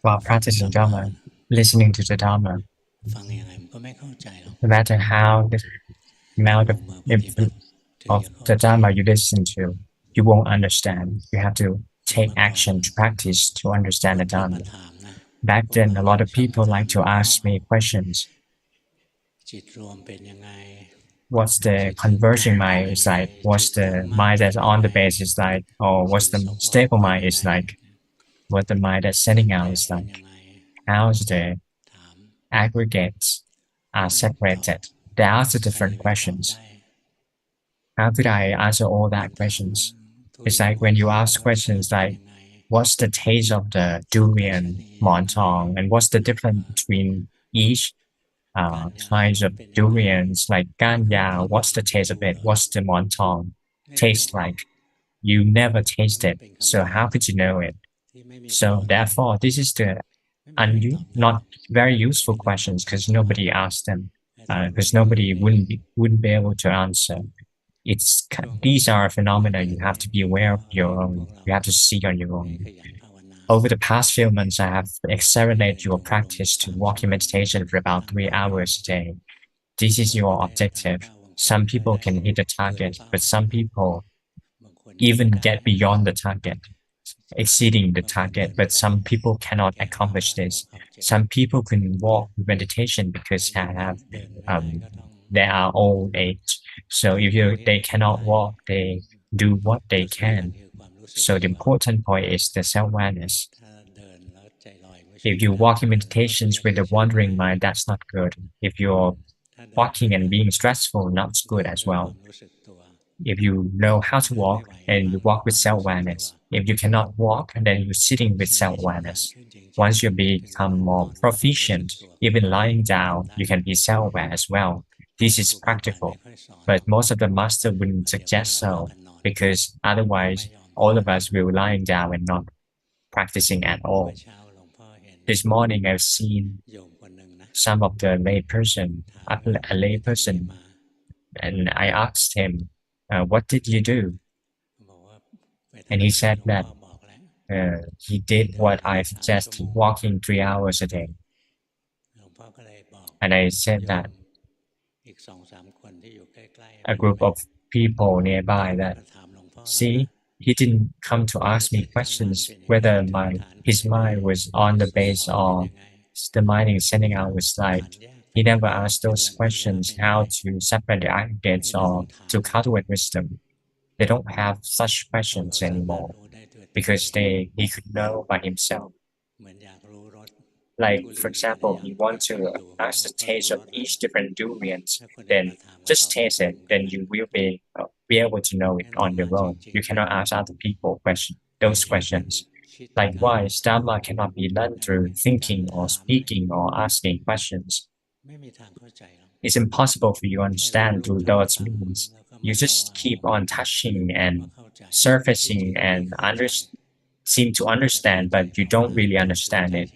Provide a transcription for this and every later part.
While practicing Dhamma, listening to the Dhamma, no matter how the amount of of the Dhamma you listen to, you won't understand. You have to take action to practice to understand the Dhamma. Back then, a lot of people like to ask me questions. What's the converging mind is like? What's the mind that's on the base is like? Or what's the stable mind is like? What the mind that's setting out is like? How's the aggregates are separated? They ask the different questions. How could I answer all that questions? It's like when you ask questions like, what's the taste of the durian montong, and what's the difference between each kinds of durians, like ganya, what's the taste of it? What's the montong taste like? You never taste it, so how could you know it? So therefore, this is the not very useful questions because nobody asked them, because nobody wouldn't be able to answer. These are phenomena you have to be aware of your own. You have to see on your own. Over the past few months, I have accelerated your practice to walking meditation for about 3 hours a day. This is your objective. Some people can hit the target, but some people even get beyond the target, exceeding the target, but some people cannot accomplish this. Some people can walk meditation because they are old age. So if they cannot walk, they do what they can. So the important point is the self-awareness. If you walk in meditations with a wandering mind, that's not good. If you're walking and being stressful, not good as well. If you know how to walk and you walk with self-awareness. If you cannot walk, then you're sitting with self-awareness. Once you become more proficient, even lying down, you can be self-aware as well. This is practical, but most of the masters wouldn't suggest so, because otherwise all of us will be lying down and not practicing at all. This morning I've seen some of the lay person, and I asked him, what did you do? And he said that he did what I suggested, walking 3 hours a day. And I said that a group of people nearby that, see, he didn't come to ask me questions whether his mind was on the base or the mind is sending out was like. He never asked those questions how to separate the aggregates or to cultivate wisdom. They don't have such questions anymore because he could know by himself. Like, for example, you want to ask the taste of each different durians, then just taste it, then you will be able to know it on your own. You cannot ask other people those questions. Likewise, Dhamma cannot be learned through thinking or speaking or asking questions. It's impossible for you to understand through those means. You just keep on touching and surfacing and seem to understand, but you don't really understand it.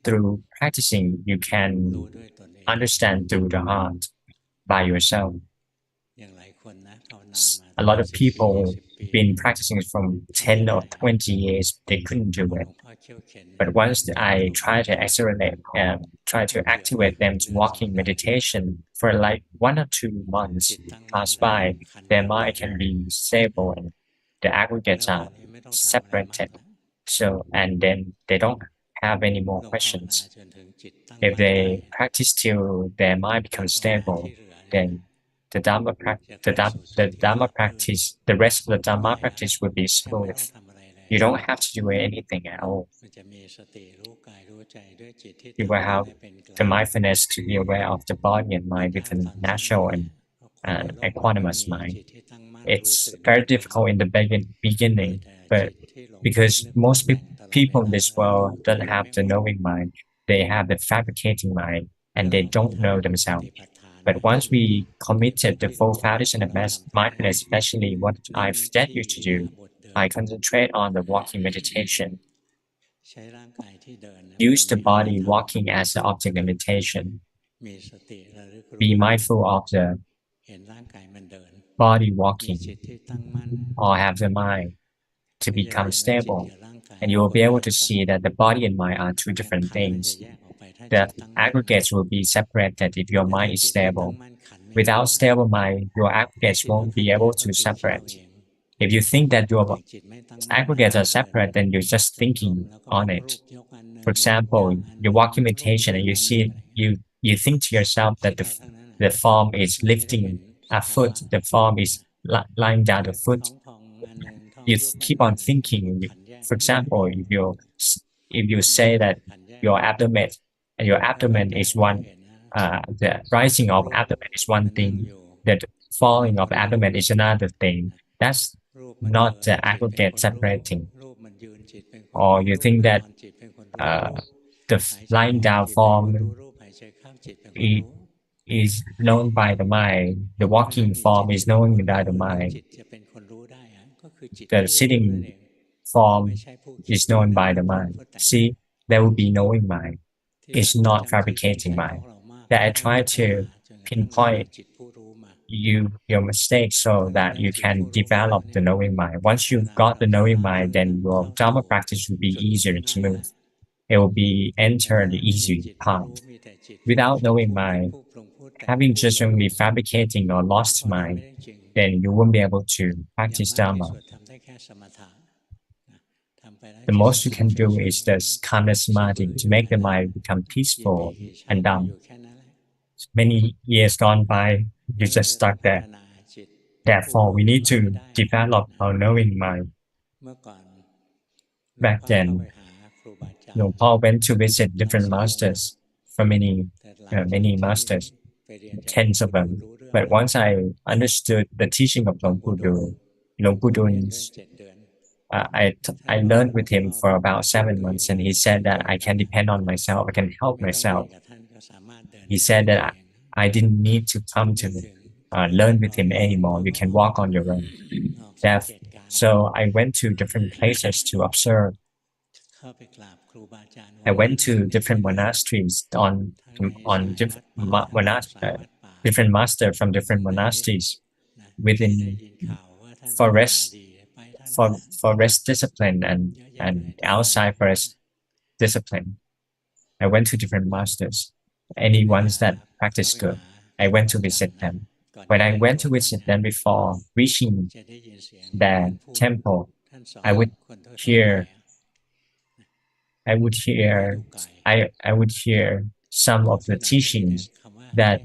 Through practicing, you can understand through the heart by yourself. A lot of people been practicing from 10 or 20 years, they couldn't do it. But once I try to try to activate them to walking meditation for like 1 or 2 months pass by, their mind can be stable and the aggregates are separated. So, and then they don't have any more questions. If they practice till their mind becomes stable, then the Dhamma practice, the rest of the Dhamma practice will be smooth. You don't have to do anything at all. You will have the mindfulness to be aware of the body and mind with a natural and equanimous mind. It's very difficult in the beginning, but because most people in this world don't have the knowing mind, they have the fabricating mind, and they don't know themselves. But once we committed the full foundation of mindfulness, especially what I've set you to do, I concentrate on the walking meditation. Use the body walking as the object of meditation. Be mindful of the body walking, or have the mind to become stable. And you will be able to see that the body and mind are two different things. The aggregates will be separated if your mind is stable. Without stable mind, your aggregates won't be able to separate. If you think that your aggregates are separate, then you're just thinking on it. For example, you walk in meditation and you think to yourself that the form is lifting a foot, the form is lying down the foot. You keep on thinking. For example, if you say that your abdomen and your abdomen is one, the rising of abdomen is one thing, the falling of abdomen is another thing. That's not the aggregate separating. Or you think that uh, the lying down form i- is known by the mind, the walking form is known by the mind, the sitting form is known by the mind. See, there will be knowing mind. It's not fabricating mind. That I try to pinpoint your mistakes so that you can develop the knowing mind. Once you've got the knowing mind, then your Dhamma practice will be easier and smooth. It will be enter the easy path. Without knowing mind, having just only fabricating or lost mind, then you won't be able to practice Dhamma. The most you can do is just calmness samadhi to make the mind become peaceful and dumb. Many years gone by, you just stuck there. Therefore, we need to develop our knowing mind. Back then, Paul went to visit different masters for many masters, tens of them. But once I understood the teaching of Luangpu Dun's I learned with him for about 7 months, and he said that I can depend on myself. I can help myself. He said that I didn't need to come to learn with him anymore. You can walk on your own. So I went to different places to observe. I went to different monasteries on different master from different monasteries within forest forest discipline and outside forest discipline. I went to different masters. Any ones that practice good, I went to visit them. When I went to visit them before reaching their temple, I would hear, I would hear, I would hear some of the teachings that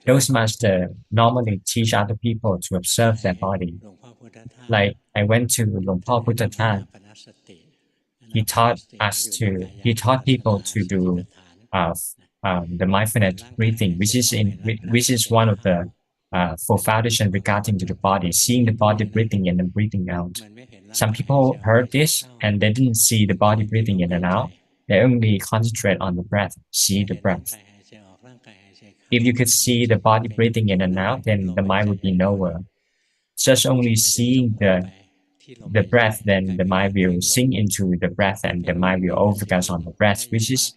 those masters normally teach other people to observe their body. Like I went to Luangpu Pramote. He taught people to do uh, the mindfulness breathing, which is one of the four foundation regarding to the body, seeing the body breathing in and breathing out. Some people heard this and they didn't see the body breathing in and out. They only concentrate on the breath, see the breath. If you could see the body breathing in and out, then the mind would be nowhere. Just only seeing the breath, then the mind will sink into the breath and the mind will overfocus on the breath, which is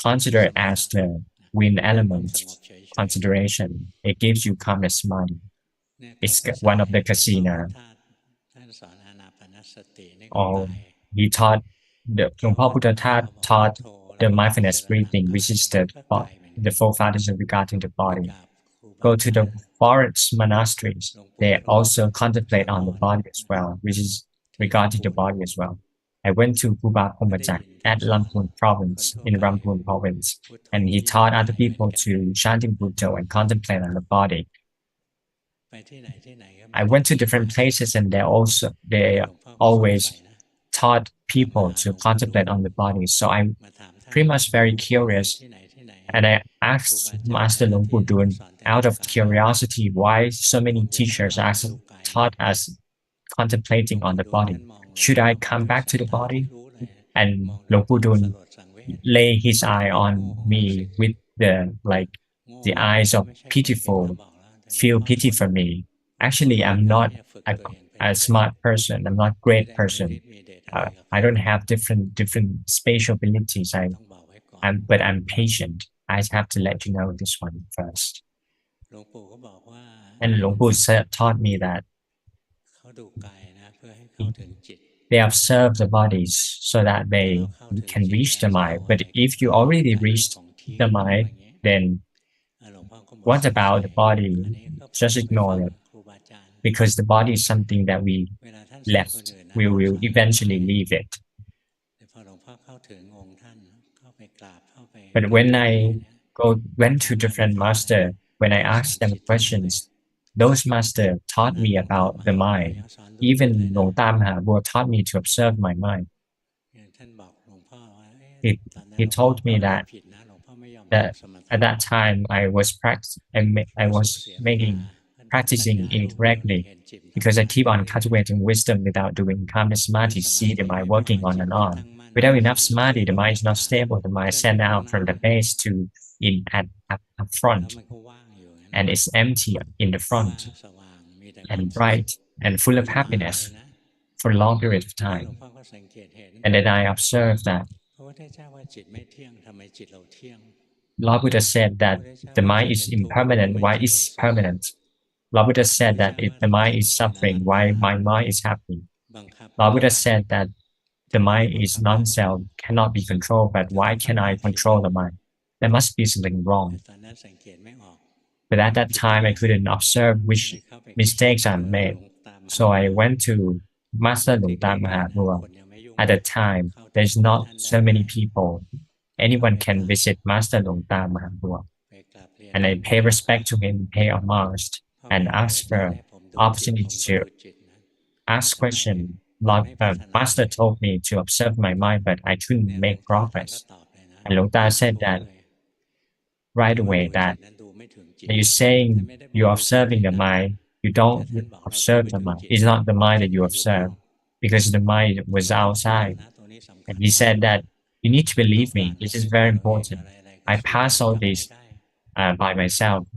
considered as the wind element consideration. It gives you calmness mind. It's one of the kasina. Or he taught the Luangpu Pramote taught the mindfulness breathing, which is the four foundations regarding the body. Go to the forest monasteries. They also contemplate on the body as well, which is regarding the body as well. I went to Buba Pumajak at Lampun province, in Rampur province, and he taught other people to chanting Buddha and contemplate on the body. I went to different places and they always taught people to contemplate on the body. So I'm pretty much very curious. And I asked Master Luangpu Dun out of curiosity why so many teachers taught us contemplating on the body. Should I come back to the body? And Luangpu Dun lay his eye on me with the eyes of pitiful, feel pity for me. Actually, I'm not a smart person. I'm not a great person. I don't have different spatial abilities. But I'm patient. I have to let you know this one first. And Luangpu taught me that they observe the bodies so that they can reach the mind. But if you already reached the mind, then what about the body? Just ignore it because the body is something that we left. We will eventually leave it. But when I went to different master, when I asked them questions, those master taught me about the mind. Even Long Tam Habo taught me to observe my mind. He, he told me that at that time I was I was making practicing incorrectly because I keep on cultivating wisdom without doing calm samadhi, see the mind working on and on. Without enough samadhi, the mind is not stable. The mind sent out from the base to in at front, and it's empty in the front and bright and full of happiness for a long period of time. And then I observed that Lord Buddha said that the mind is impermanent, why is permanent? Lord Buddha said that if the mind is suffering, why my mind is happy? Lord Buddha said that the mind is non-self, cannot be controlled, but why can I control the mind? There must be something wrong. But at that time, I couldn't observe which mistakes I made. So I went to Master Lung Ta Mahavua. At that time, there's not so many people. Anyone can visit Master Lung Ta Mahavua. And I pay respect to him, pay homage, and ask for opportunity to ask questions. Master told me to observe my mind, but I couldn't make progress. And Lung Ta said that right away that you're saying you're observing the mind, you don't observe the mind. It's not the mind that you observe because the mind was outside. And he said that you need to believe me. This is very important. I pass all this by myself.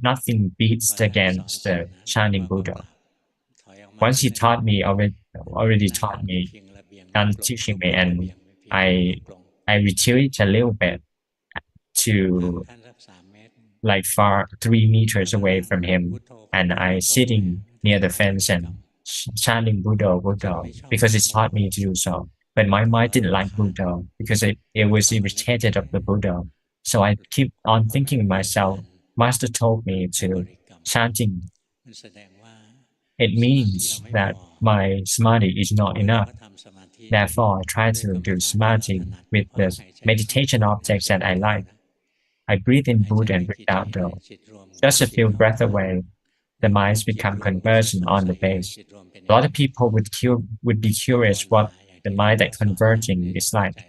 Nothing beats against the shining Buddha. Once he taught me, already taught me, done teaching me, and I retreat a little bit to like far 3 meters away from him, and I sitting near the fence and chanting Buddha, Buddha, because it taught me to do so. But my mind didn't like Buddha because it was irritated of the Buddha. So I keep on thinking to myself, Master told me to chanting. It means that my samadhi is not enough. Therefore, I try to do samadhi with the meditation objects that I like. I breathe in Buddha and breathe out though. Just a few breaths away, the minds become convergent on the base. A lot of people would be curious what the mind that converging is like.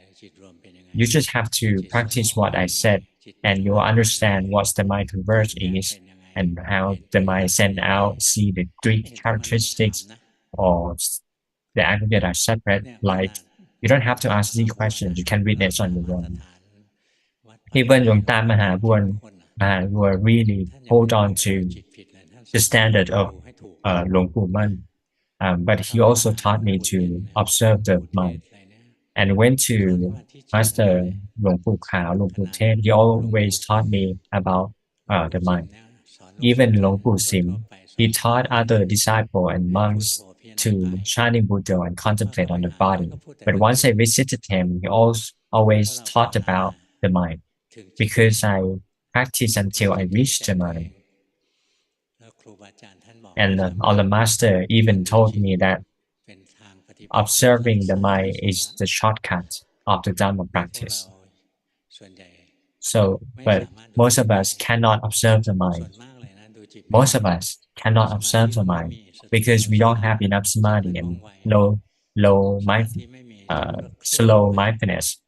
You just have to practice what I said, and you'll understand what the mind converging is and how the mind send out, see the 3 characteristics or the aggregate are separate. Like you don't have to ask these questions; you can read it on your own. Even Luang Ta Mahavua really hold on to the standard of Luangpu Man, but he also taught me to observe the mind. And went to Master Luangpu Khao, Luangpu Ten. He always taught me about the mind. Even Luangpu Sim, he taught other disciples and monks to shining Buddha and contemplate on the body. But once I visited him, he always taught about the mind because I practiced until I reached the mind. And all the master even told me that observing the mind is the shortcut of the Dhamma practice. So, but most of us cannot observe the mind. Most of us cannot observe the mind because we don't have enough samadhi and slow mindfulness.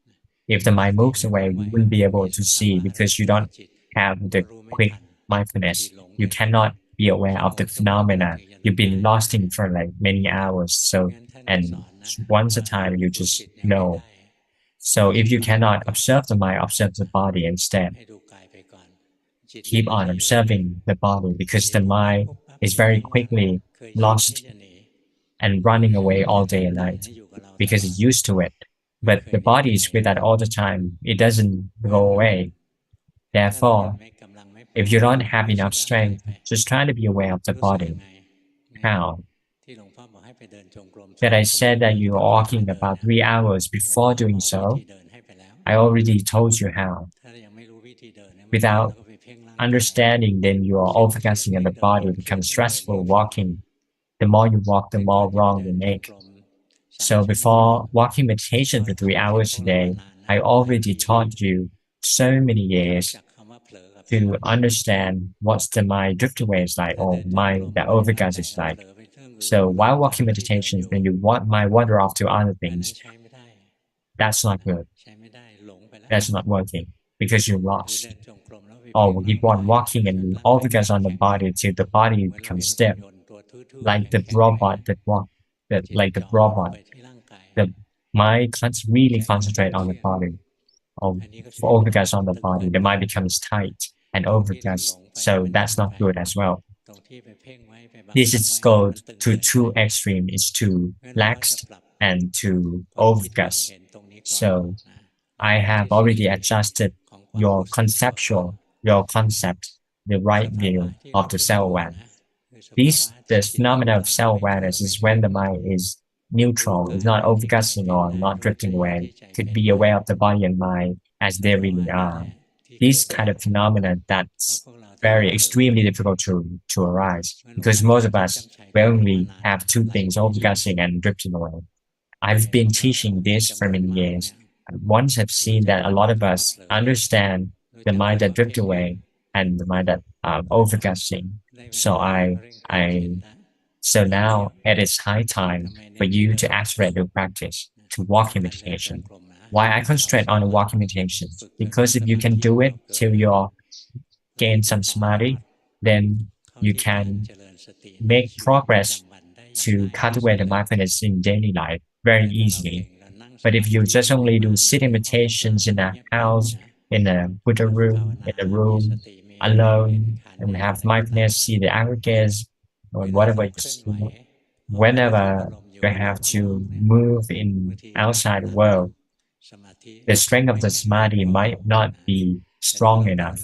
If the mind moves away, you wouldn't be able to see because you don't have the quick mindfulness. You cannot be aware of the phenomena. You've been lost in for like many hours. So, and once a time, you just know. So if you cannot observe the mind, observe the body instead. Keep on observing the body because the mind is very quickly lost and running away all day and night because it's used to it. But the body is with that all the time. It doesn't go away. Therefore, if you don't have enough strength, just try to be aware of the body. How? that I said that you're walking about 3 hours before doing so. I already told you how. Without understanding, then you are overcasting and the body becomes stressful walking. The more you walk, the more wrong you make. So before walking meditation for 3 hours a day, I already taught you so many years to understand what's the mind drift away is like, or mind that overgas is like. So while walking meditations, when you want mind wander off to other things, that's not good. That's not working because you're lost. Or keep on walking and you overgas on the body till the body becomes stiff, like the robot that walk, that like the robot. The mind can't really concentrate on the body or overgas on the body. The mind becomes tight and overgas. So that's not good as well. This is called to too extreme, is too laxed and too overgas. So I have already adjusted your concept, the right view of the self-awareness. The phenomena of self-awareness is when the mind is neutral, is not overgassing or not drifting away, could be aware of the body and mind as they really are. This kind of phenomena that's very extremely difficult to arise because most of us we only have two things, overgassing and drifting away. I've been teaching this for many years. Once I've seen that a lot of us understand the mind that drift away and the mind that overgassing. So I, so now it is high time for you to accelerate your practice to walking meditation. Why I concentrate on the walking meditation? Because if you can do it till you gain some samadhi, then you can make progress to cultivate the mindfulness in daily life very easily. But if you just only do sitting meditations in a house, in a Buddha room, in a room, alone, and have mindfulness, see the aggregates, or whatever you see, whenever you have to move in outside the world, the strength of the samadhi might not be strong enough.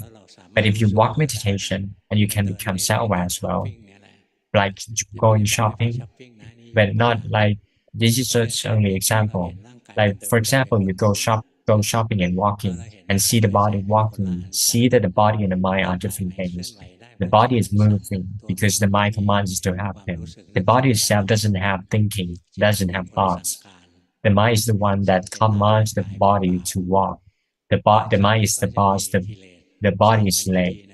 But if you walk meditation and you can become self-aware as well, like going shopping, but not like this is just only example. Like for example, you go shopping and walking and see the body walking, see that the body and the mind are different things. The body is moving because the mind commands it to happen. The body itself doesn't have thinking, doesn't have thoughts. The mind is the one that commands the body to walk. The mind is the boss, the body is slave.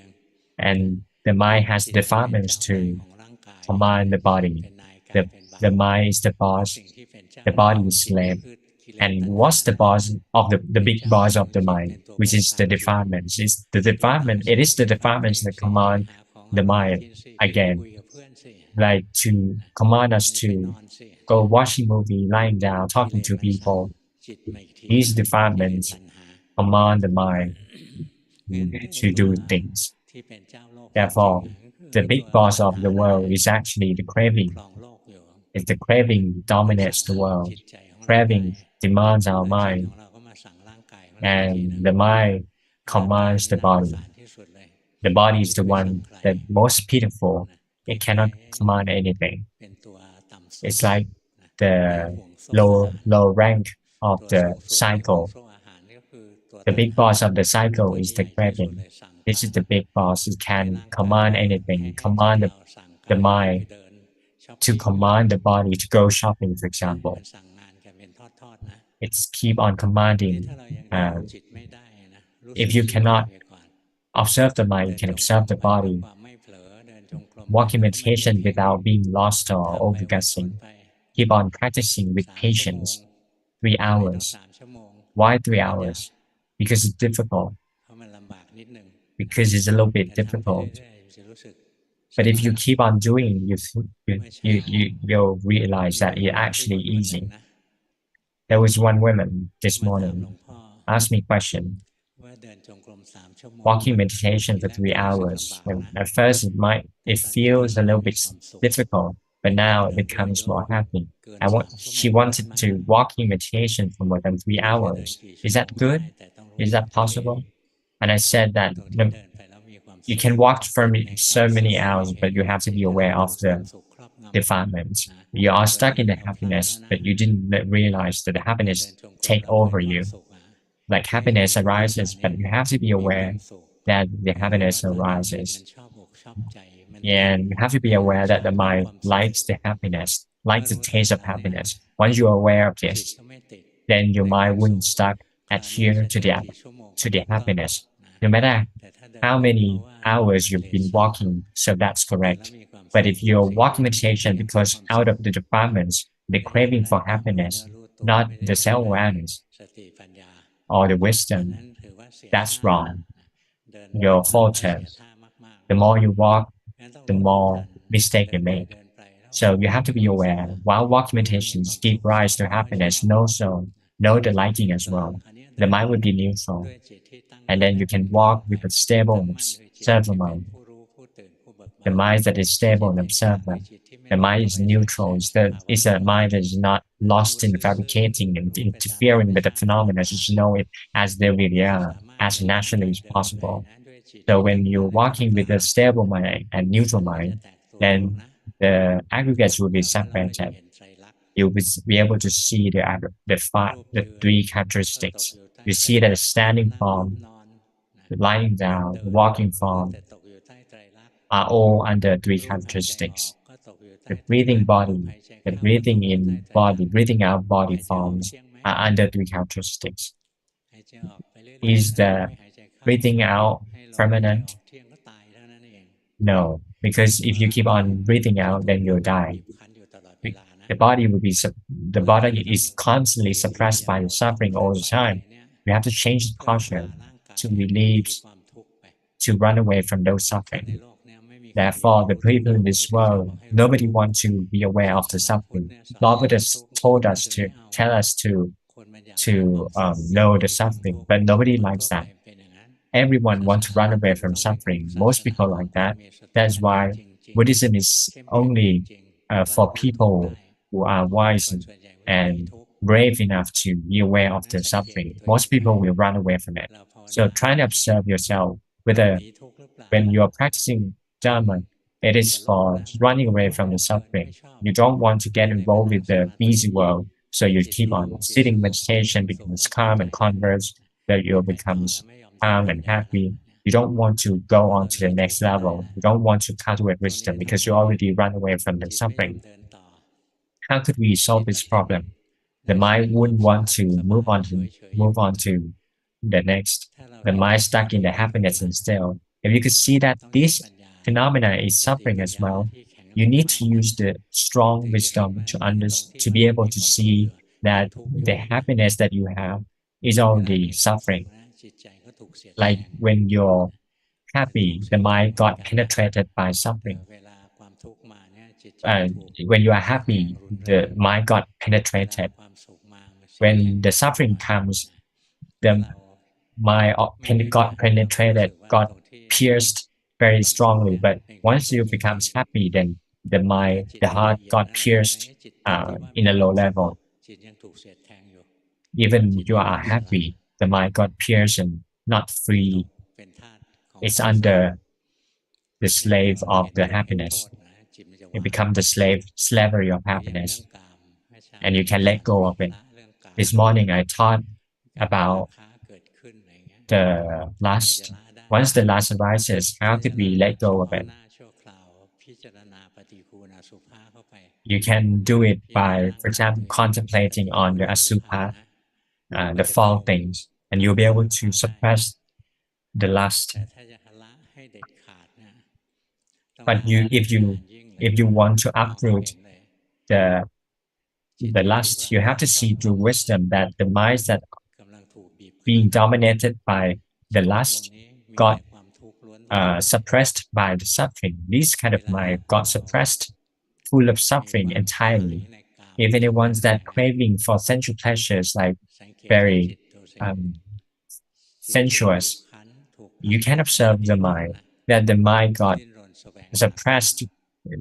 And the mind has defilements to command the body. The, the mind is the boss, the body is slave. And what's the boss of the big boss of the mind, which is the defilements? It is the defilements that command the mind again. Like to command us to go watching movie, lying down, talking to people. These defilements command the mind to do things. Therefore, the big boss of the world is actually the craving. If the craving dominates the world, craving demands our mind, and the mind commands the body. The body is the one that most pitiful. It cannot command anything. It's like the low rank of the cycle. The big boss of the cycle is the craving. This is the big boss. It can command anything, command the mind to command the body to go shopping, for example. It's keep on commanding. If you cannot observe the mind, you can observe the body. Walking meditation without being lost or overguessing. Keep on practicing with patience. 3 hours. Why 3 hours? Because it's difficult. Because it's a little bit difficult. But if you keep on doing, you'll realize that it's actually easy. There was one woman this morning asked me a question. Walking meditation for 3 hours. And at first it feels a little bit difficult, but now it becomes more happy. She wanted to walking meditation for more than 3 hours. Is that good? Is that possible? And I said that you can walk for so many hours, but you have to be aware of defilements. You are stuck in the happiness, but you didn't realize that the happiness take over you. Like happiness arises, but you have to be aware that the happiness arises. And you have to be aware that the mind likes the happiness, likes the taste of happiness. Once you're aware of this, then your mind wouldn't stuck adhere to the happiness. No matter how many hours you've been walking, so that's correct. But if you're walking meditation because out of the defilements, the craving for happiness, not the self-awareness or the wisdom, that's wrong. You're faltered. The more you walk, the more mistake you make. So you have to be aware. While walking meditations give rise to happiness, know the liking as well. The mind will be neutral. And then you can walk with a stable and observer mind. The mind that is stable and observer. The mind is neutral. It's a mind that is not lost in fabricating and interfering with the phenomena. Just know it as they really are, as naturally as possible. So when you're walking with a stable mind and neutral mind, then the aggregates will be separated. You'll be able to see the three characteristics. You see that the standing form, the lying down, the walking form are all under three characteristics. The breathing body, the breathing in body, breathing out body forms are under three characteristics. Is the breathing out permanent? No, because if you keep on breathing out, then you'll die. The body will be the body is constantly suppressed by the suffering all the time. We have to change the posture to relieve, to run away from those suffering. Therefore, the people in this world, nobody wants to be aware of the suffering. Lord Buddha told us to tell us to know the suffering, but nobody likes that. Everyone wants to run away from suffering. Most people like that. That's why Buddhism is only for people who are wise and brave enough to be aware of the suffering. Most people will run away from it. So try to observe yourself whether when you are practicing Dhamma, it is for running away from the suffering. You don't want to get involved with the busy world, so you keep on sitting meditation, becomes calm and converse, that you becomes calm and happy. You don't want to go on to the next level. You don't want to cultivate wisdom because you already run away from the suffering. How could we solve this problem? The mind wouldn't want to move on to the next. The mind stuck in the happiness instead. If you could see that this phenomena is suffering as well, you need to use the strong wisdom to be able to see that the happiness that you have is already suffering. Like when you're happy, the mind got penetrated by suffering. When you are happy, the mind got penetrated. When the suffering comes, the mind got penetrated, got pierced very strongly. But once you becomes happy, then the heart got pierced in a low level. Even you are happy, the mind got pierced and not free. It's under the slave of the happiness. You become the slavery of happiness, and you can let go of it. This morning I taught about the lust. Once the lust arises, how could we let go of it? You can do it by, for example, contemplating on the asubha, the foul things, and you'll be able to suppress the lust. But if you want to uproot the lust, you have to see through wisdom that the minds that being dominated by the lust got suppressed by the suffering. This kind of mind got suppressed, full of suffering entirely. Even the ones that craving for sensual pleasures, like very sensuous, you can observe the mind, that the mind got suppressed,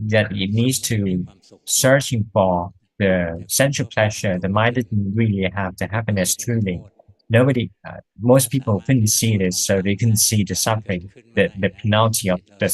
that it needs to searching for the sensual pleasure. The mind didn't really have the happiness truly. nobody, most people couldn't see this, so they couldn't see the suffering, the penalty of the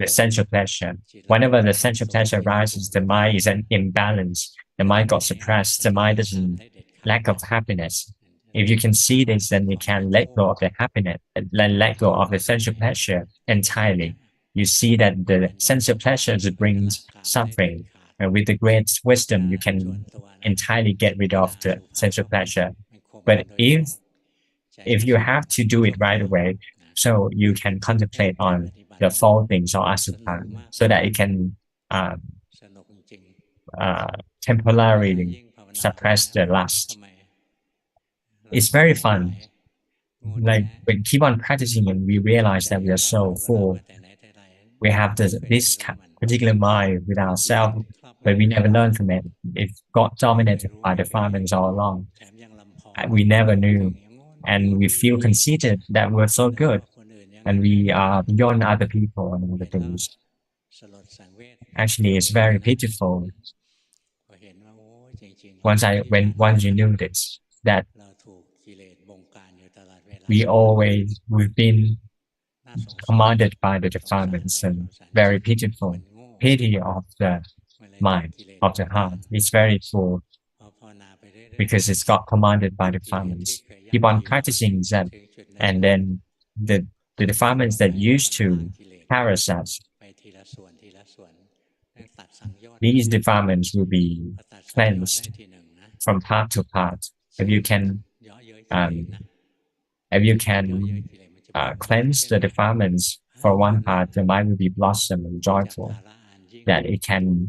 sensual pleasure. Whenever the sensual pleasure rises, the mind is an imbalance. The mind got suppressed. The mind doesn't lack of happiness. If you can see this, then you can let go of the happiness, let go of the sensual pleasure entirely. You see that the sensual pleasures brings suffering, and with the great wisdom, you can entirely get rid of the sensual pleasure. But if you have to do it right away, so you can contemplate on the four things or asukha, so that it can uh, uh, temporarily suppress the lust. It's very fun. Like we keep on practicing and we realize that we are so full. We have this particular mind with ourselves, but we never learn from it. It got dominated by the defilements all along. We never knew. And we feel conceited that we're so good and we are beyond other people and other things. Actually, it's very pitiful once you knew this, that we've been commanded by the defilements and very pitiful. Pity of the mind, of the heart. It's very full because it's got commanded by the defilements. Keep on practicing that, and then the defilements that used to harass us, these defilements will be cleansed from part to part. If you can, um, if you can cleanse the defilements for one part, the mind will be blossom and joyful. That it can,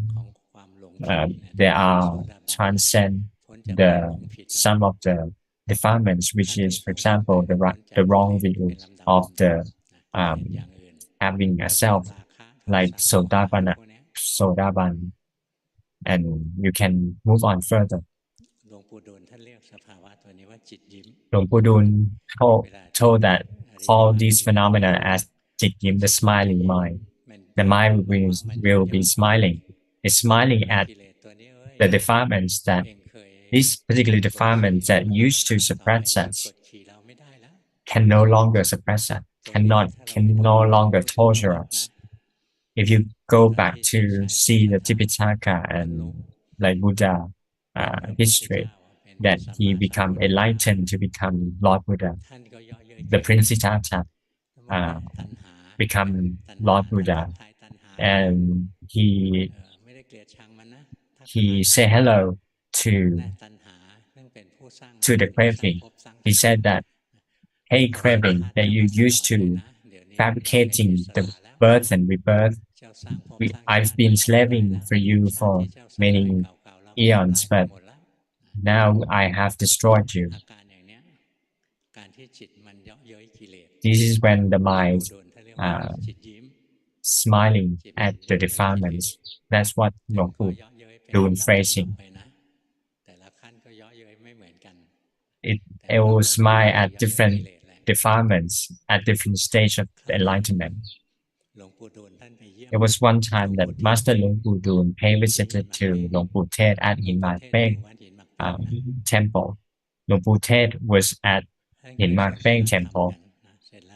there are transcend the some of the defilements, which is, for example, the wrong view of the um, having a self, like sodaban, and you can move on further. Luangpu told that call these phenomena as Jit Yim, the smiling mind. The mind will be smiling. It's smiling at the defilements that these particular defilements that used to suppress us can no longer suppress us, can no longer torture us. If you go back to see the Tipitaka and like Buddha history, that he become enlightened to become Lord Buddha. The Prince Siddhartha uh, become Lord Buddha, and he said hello to the craving. He said that, "Hey, craving, that you used to fabricating the birth and rebirth. I've been slaving for you for many eons, but now I have destroyed you." This is when the mind uh, smiling at the defilements. That's what Luangpu doing phrasing. It will smile at different defilements at different stage of the enlightenment. There was one time that Master Luangpu Dun paid visited to Luangpu Tet at Hin Mak Peng temple. Luangpu Tet was at Hin Mak Peng temple,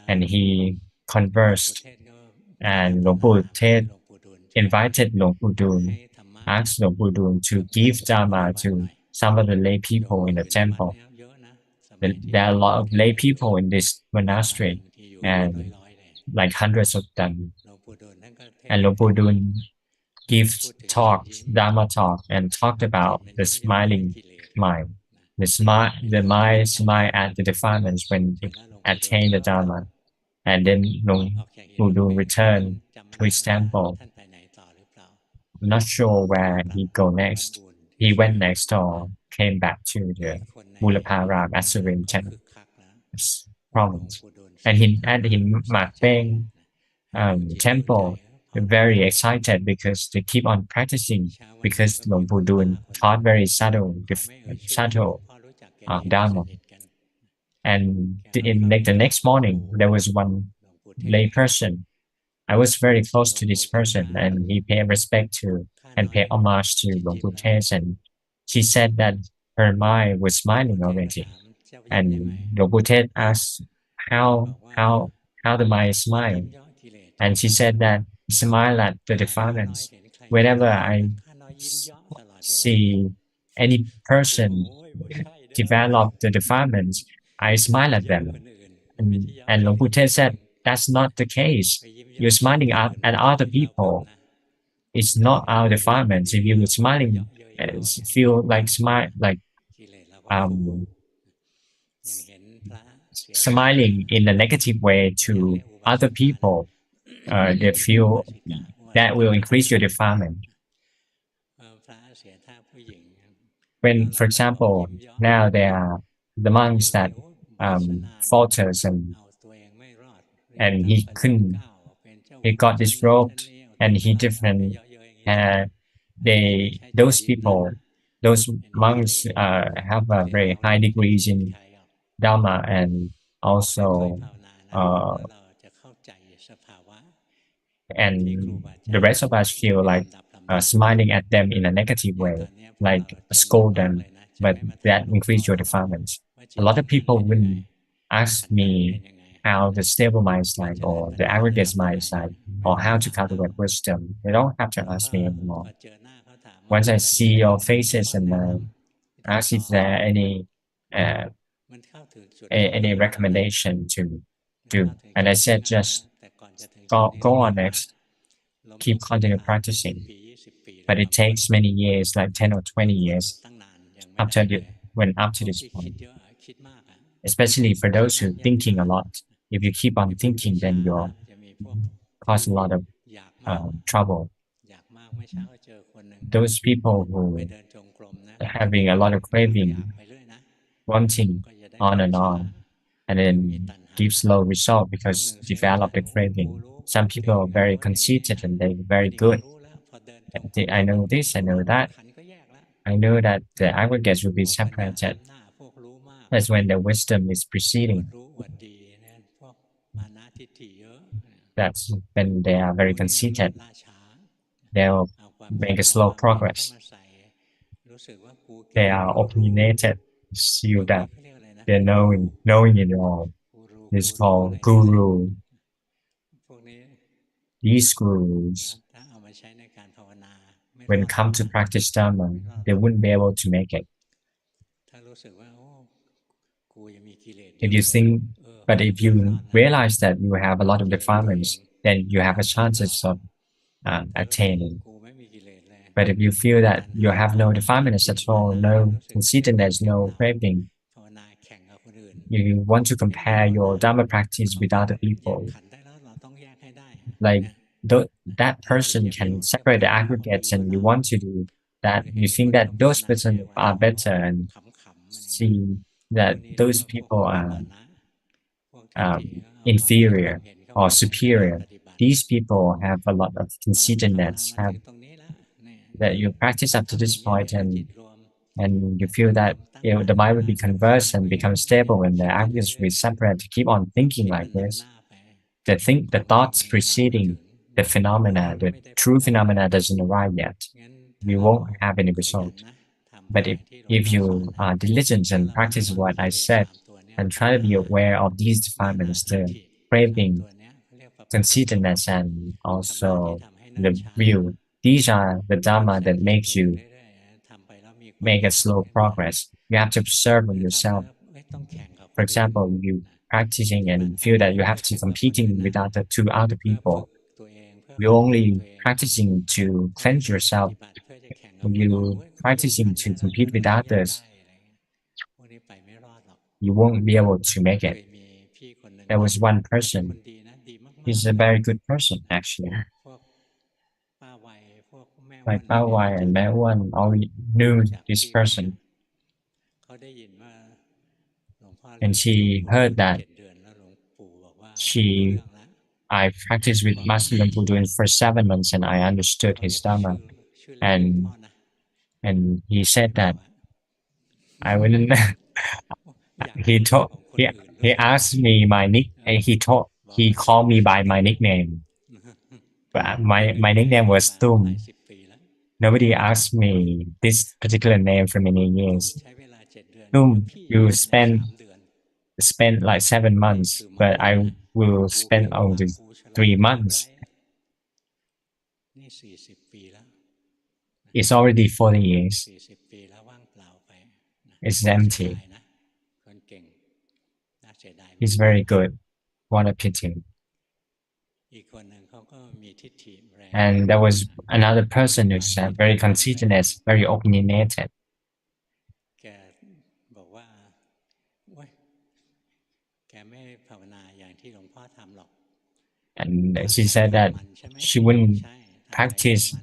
and he conversed. And Luangpu Tet invited Luangpu Dun, asked Luangpu Dun to give Dhamma to some of the lay people in the temple. There are a lot of lay people in this monastery, and like hundreds of them. And Luangpu Dun gives talk, Dhamma talk, and talked about the smiling mind. The mind smile at the defilements when it attain the Dhamma. And then Luangpu Dun returned to his temple. I'm not sure where he go next. He went next or came back to the Mulaparam Asurin province. And at Hin Mak Peng temple, they're very excited because they keep on practicing, because Luangpu Dun taught very subtle Dharma. And the next morning, there was one lay person. I was very close to this person, and he paid respect to and paid homage to Luangpu Tet, and she said that her mind was smiling already. And Luangpu asked how how the mind smile, and she said that smile at the defilements. Whenever I see any person develop the defilements, I smile at them. And Luangpu said that's not the case. You're smiling at other people. It's not our defilements. If you're smiling, feel like smile like um smiling in a negative way to other people, they feel that will increase your defilement. When, for example, now there are the monks that falters and he couldn't, he got disrobed and he different, uh, they those people, those monks have a very high degrees in Dhamma and also uh, and the rest of us feel like smiling at them in a negative way, like scold them, but that increase your defilements. A lot of people wouldn't ask me how the stable mind is like, or the aggregate mind is like, or how to cultivate wisdom. They don't have to ask me anymore. Once I see your faces and ask if there are uh, any recommendation to do, and I said just go on next, keep continue practicing. But it takes many years, like 10 or 20 years after the, when up to this point, especially for those who are thinking a lot. If you keep on thinking, then you'll cause a lot of trouble. Those people who are having a lot of craving, wanting on, and then give slow result because develop the craving. Some people are very conceited and they're very good. I know this, I know that. I know that the aggregates will be separated. That's when the wisdom is preceding. That's when they are very conceited. They'll make a slow progress. They are opinionated, feel that they're knowing it all. It's called guru. These gurus, when come to practice Dhamma, they wouldn't be able to make it. If you think, but if you realize that you have a lot of defilements, then you have a chances of attaining. But if you feel that you have no defilements at all, no conceitedness, no craving, you want to compare your Dhamma practice with other people, like that person can separate the aggregates and you want to do that, you think that those persons are better and see that those people are inferior or superior. These people have a lot of conceitedness, have that you practice up to this point and you feel that the mind will be conversed and become stable when the aggregates will be separate to keep on thinking like this. The thoughts preceding the phenomena, the true phenomena doesn't arrive yet. You won't have any result. But if you are diligent and practice what I said and try to be aware of these defilements, the craving, conceitedness, and also the view, these are the Dhamma that makes you make a slow progress. You have to observe on yourself. For example, you practicing and feel that you have to competing with other people. You're only practicing to cleanse yourself. When you practicing to compete with others, you won't be able to make it. There was one person. He's a very good person, actually. Like Bao Wai and Mẹ Wan all knew this person. And she heard that she I practiced with Master Luangpu Pramote for 7 months and I understood his Dhamma. And he said that I wouldn't he told he asked me my nick he called me by my nickname. But my nickname was Tum. Nobody asked me this particular name for many years. Tum, you spent spend like 7 months, but I will spend only 3 months. It's already 40 years. It's empty. He's very good. What a pity. And there was another person who's very conceited, very opinionated. And she said that she wouldn't practice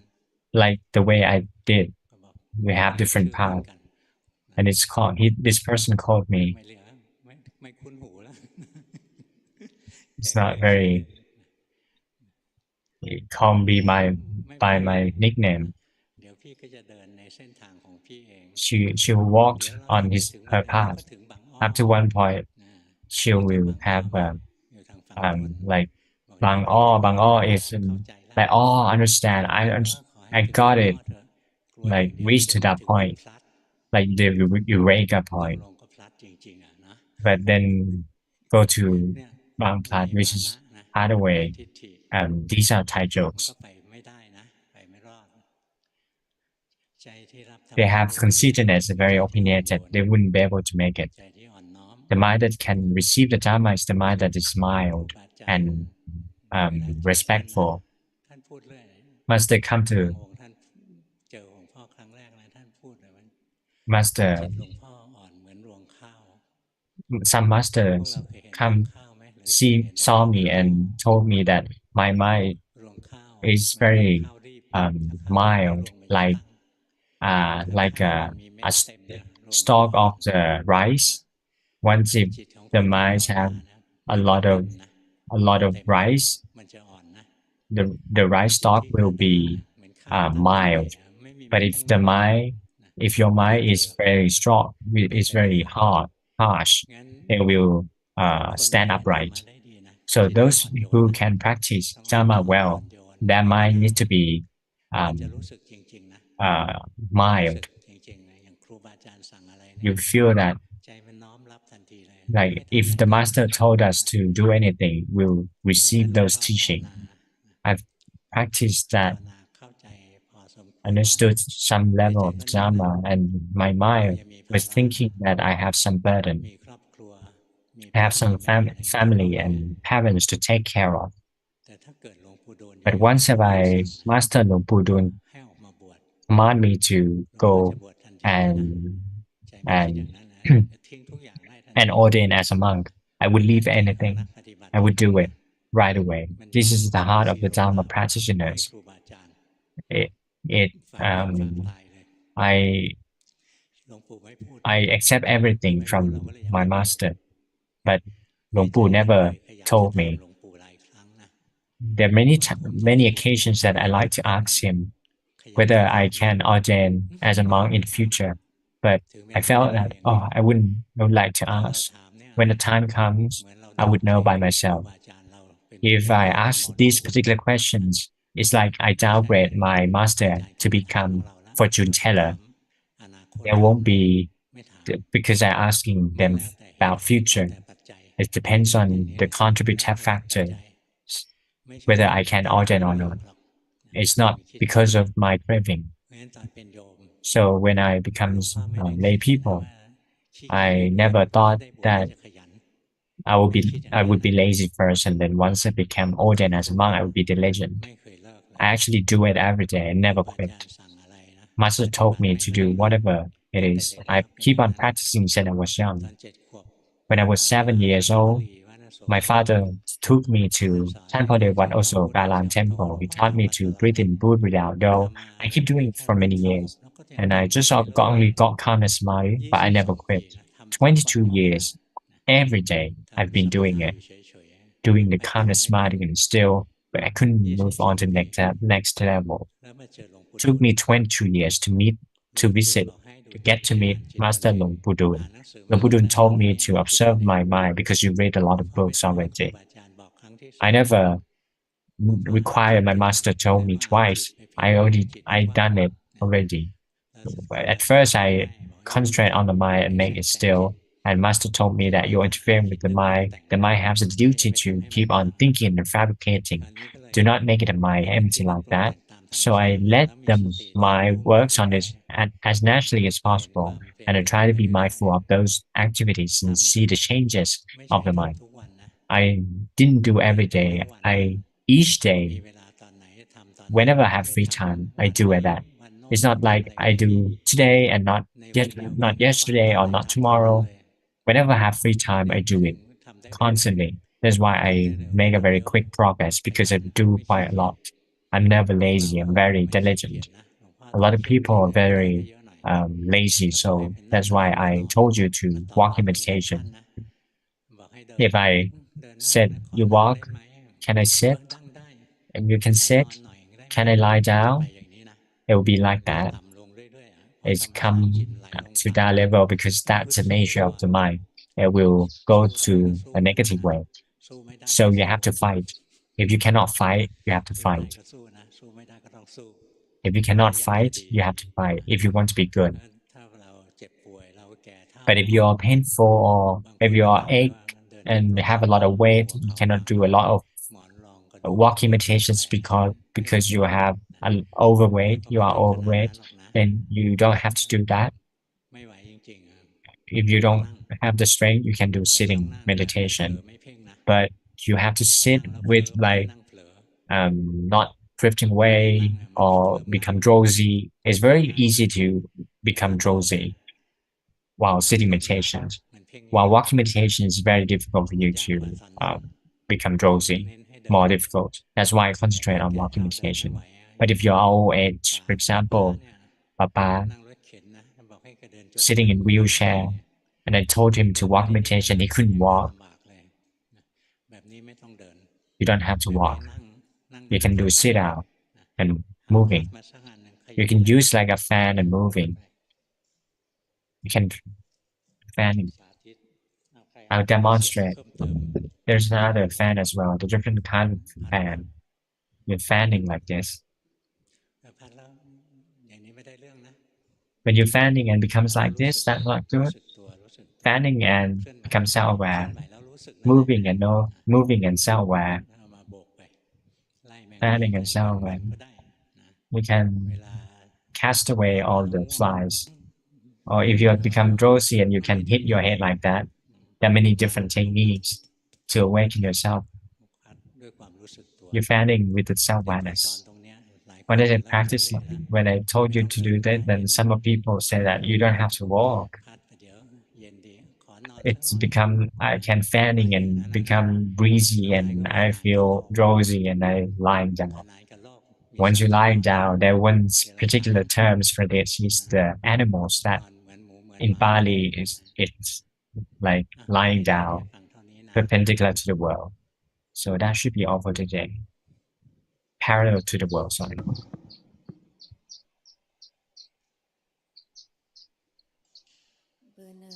like the way I did. We have different paths. And this person called me. It's not very, he called me by my nickname. She walked on her path. Up to one point, she will have like Bang All is like oh understand I got it like reached to that point like the eureka point, but then go to Bang Plat, which is other way. These are Thai jokes. They have conceitedness, very opinionated. They wouldn't be able to make it. The mind that can receive the Dhamma is the mind that is mild and respectful. Master come to Master. Some masters come saw me and told me that my mind is very mild, like a stalk of the rice. Once if the mice have a lot of rice, the rice stalk will be mild. But if your mind is very strong, is very harsh, it will stand upright. So those who can practice Dhamma well, their mind needs to be um, mild. You feel that like if the master told us to do anything, we'll receive those teaching. I've practiced that, understood some level of Dhamma, and my mind was thinking that I have some burden. I have some family and parents to take care of. But once I master Luangpu Dun command me to go and and and ordain as a monk, I would leave anything. I would do it right away. This is the heart of the Dharma practitioners. It, it I I accept everything from my master, but Luangpu never told me. There are many occasions that I like to ask him whether I can ordain as a monk in the future, but I felt that I would like to ask. When the time comes, I would know by myself. If I ask these particular questions, it's like I downgrade my master to become fortune teller. There won't be because I'm asking them about future. It depends on the contributive factor whether I can ordain or not. It's not because of my craving. So when I become lay people, I never thought that I would be lazy first, and then once I became ordained as a monk, I would be diligent. I actually do it every day and never quit. Master told me to do whatever it is. I keep on practicing since I was young. When I was 7 years old, my father took me to Temple de Wat Oso Galang Temple. He taught me to breathe in, breathe out, though I keep doing it for many years. And I just only got calm and smile, but I never quit. 22 years, every day, I've been doing it, doing the calm and smiling, and still, but I couldn't move on to next level. It took me 22 years to visit, to get to meet Master Luangpu Dun. Luangpu Dun told me to observe my mind because you read a lot of books already. I never required my master told me twice. I done it already. At first, I concentrate on the mind and make it still. And master told me that you're interfering with the mind. The mind has a duty to keep on thinking and fabricating. Do not make it a mind empty like that. So I let them my works on this as naturally as possible, and I try to be mindful of those activities and see the changes of the mind. I didn't do every day. I each day, whenever I have free time, I do it that. It's not like I do today and not yesterday or not tomorrow. Whenever I have free time, I do it constantly. That's why I make a very quick progress because I do quite a lot. I'm never lazy. I'm very diligent. A lot of people are very lazy, so that's why I told you to walk in meditation. If I said you walk, can I sit? And you can sit. Can I lie down? It will be like that. It's come to that level because that's the nature of the mind. It will go to a negative way. So you have to fight. If you cannot fight, you have to fight. If you cannot fight, you have to fight if you want to be good. But if you're painful or if you're ache and have a lot of weight, you cannot do a lot of walking meditations because you have an overweight, you are overweight, then you don't have to do that. If you don't have the strength, you can do sitting meditation, but you have to sit with like not drifting away or become drowsy. It's very easy to become drowsy while sitting meditation. While walking meditation is very difficult for you to become drowsy, more difficult. That's why I concentrate on walking meditation. But if you're old age, for example, Papa sitting in wheelchair, and I told him to walk meditation, he couldn't walk. You don't have to walk. You can do sit out and moving. You can use like a fan and moving. You can fan. I'll demonstrate. There's another fan as well, the different kind of fan. You're fanning like this. When you're fanning and becomes like this, that's not good. Fanning and become self-aware. Moving and self-aware. Fanning and self-aware. We can cast away all the flies. Or if you have become drowsy and you can hit your head like that, there are many different techniques to awaken yourself. You're fanning with the self-awareness. When I practice, when I told you to do that, then some of people say that you don't have to walk. It's become I can fanning and become breezy and I feel drowsy and I lying down. Once you're lying down, there are one particular terms for this is the animals that in Bali is it's like lying down perpendicular to the world. So that should be all for today. Parallel to the world, sorry. เบอร์หนึ่ง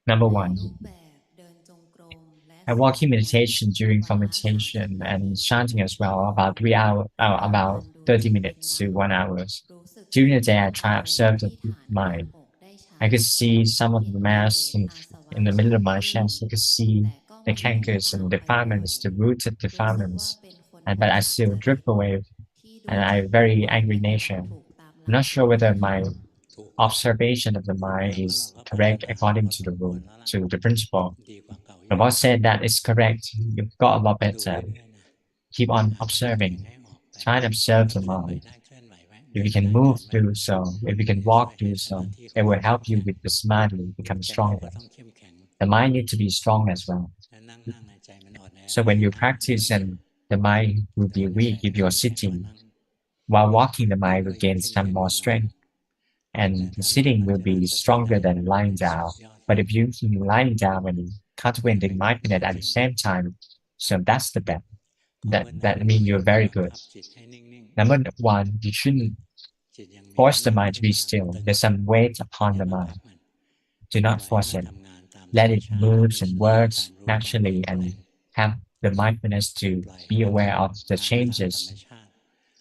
Number ใน one, รูปแบบเดินจงกรมและ I ส walk มา in ธิ meditation during วันละ meditation 30 นา and ที chanting as well, about 3 hours, การ about ดู 30 จิต minutes ใน to ขณะ 1 hour. รู้สึก During the ถึง day, I อาร try to มณ์ observe the ที่ฐานกลาง mind. อกได้ชั I ด could see some of เห็น the กิเล mass สอาสวะ in the ชั middle ด of my ขึ้น chest. I could see แต่ก็ the ไม่หลง cankers ตาม and ไปเล defilements, ย the rooted รู้สึกว่า defilements, เป็นคน and ที่ but I สะ still ใจ drift away, ที่ดู and I จิต very ว่า angry ปฏิบัติ nature. ถูกตามห I'm ลั not ก sure หรือ whether ไม่ my observation of the mind is correct according to the rule, to the principle. The boss said that it's correct. You've got a lot better. Keep on observing. Try and observe the mind. If you can move, do so. If you can walk, do so. It will help you with the samadhi become stronger. The mind needs to be strong as well. So when you practice and the mind will be weak if you're sitting, while walking the mind will gain some more strength. And the sitting will be stronger than lying down. But if you lying down and cultivating mindfulness at the same time, so that's the best. That means you're very good. Number one, you shouldn't force the mind to be still. There's some weight upon the mind. Do not force it. Let it move and works naturally and have the mindfulness to be aware of the changes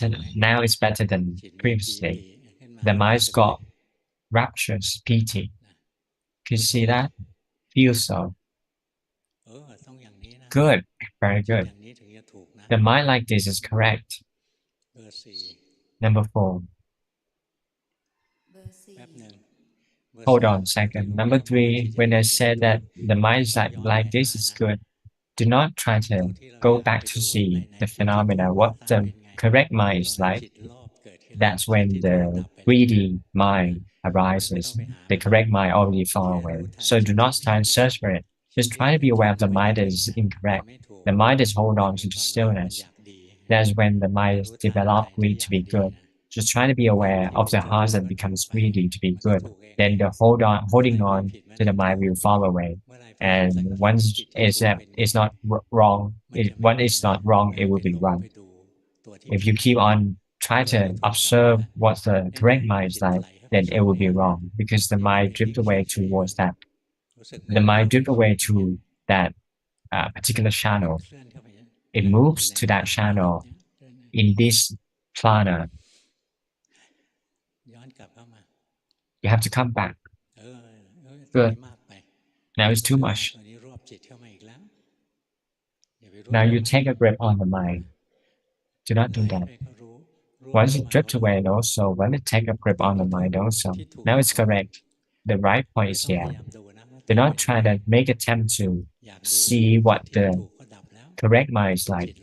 better. Now it's better than จิตมีปีติ previously. ขึ้นมา The รู้ mind's สึก got rapturous pity. Can you see that? Feel so ต้องอย่างนี้นะ good. Very คิด good. อย่างนี้ถึงจะถูกนะ The mind like this is correct. เบอร์สี่ Number 4. เบอร์สี่ แป๊บหนึ่งเบอร์ Hold สาม on a ที่ second. หลวง Number พ่อบอกว่า 3. ที่จะ When I นึกถึง said ดู that the mind is ย้ like อนไป this หา is นะ good, do not try ตร to งที่เรา go ย้อน back ไป to ดู see ใน the ที่ที่ phenomena. ถูก What ตั้ง the เป็นไง correct mind ต is อนนั้น like. จิตโลภเกิดขึ้น That's จิต when ที่ the ถูกดับไปแล้ว greedy mind มันไม่ arises. ต้องไปหา The มัน correct mind already far แค่ away. รู้ทัน So จิ do ต not ที่ try ถู and กดับ search for it. Just try to be aware of the mind that is incorrect. The mind is hold on to the stillness. That's when the mind develop greed to be good. Just try to be aware of the heart that becomes greedy to be good. Then the holding on to the mind will fall away. And once it's not wrong, when it's not wrong, it will be wrong. If you keep on trying to observe what the correct mind is like, then it will be wrong because the mind drift away towards that. The mind drift away to that particular channel. It moves to that channel in this plana. You have to come back. Good. Now it's too much. Now you take a grip on the mind. Do not do that. Once it drift away also, when it take a grip on the mind also, now it's correct. The right point is here. Do not try to make attempt to see what the correct mind is like.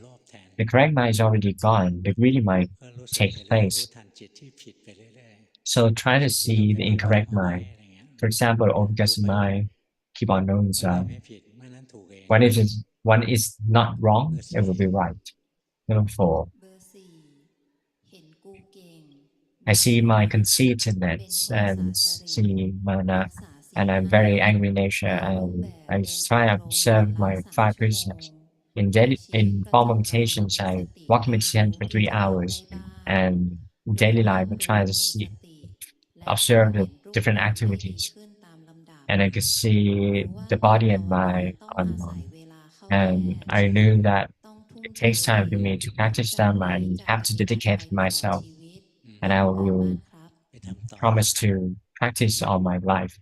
The correct mind is already gone. The greedy mind takes place. So try to see the incorrect mind. For example, obvious mind, keep on knowing when one is not wrong, it will be right. Number 4. เบอร์สี่เห็นกูเก่ง I see my conceitedness and see mana, and I'm very angry nature, and I try to observe my 5 prisoners. In formal meditations, I walk meditation for 3 hours, and in daily life, I try to observe the different activities, and I can see the body and mind on. And I knew that it takes time for me to practice Dhamma and have to dedicate myself, and I will promise to practice all my life.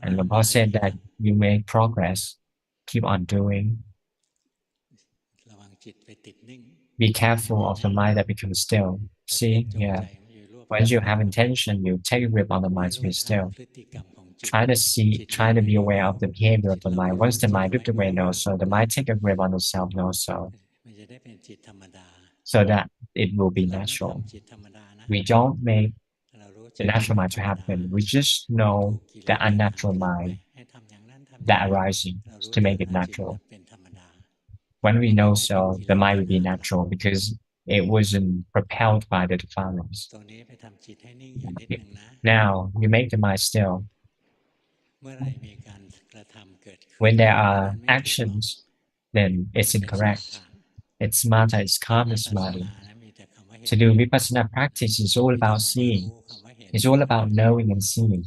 And the boss said that you make progress, keep on doing. Be careful of the mind that becomes still. See, yeah. Once you have intention, you take a grip on the mind to be still. Try to be aware of the behavior of the mind. Once the mind drift away, no, so the mind take a grip on itself, no, so that it will be natural. We don't make the natural mind to happen. We just know the unnatural mind that arising to make it natural. When we know so, the mind will be natural because it wasn't propelled by the defilements. Now, you make the mind still. When there are actions, then it's incorrect. It's samatha, it's calm samadhi. To do vipassana practice is all about seeing. It's all about knowing and seeing.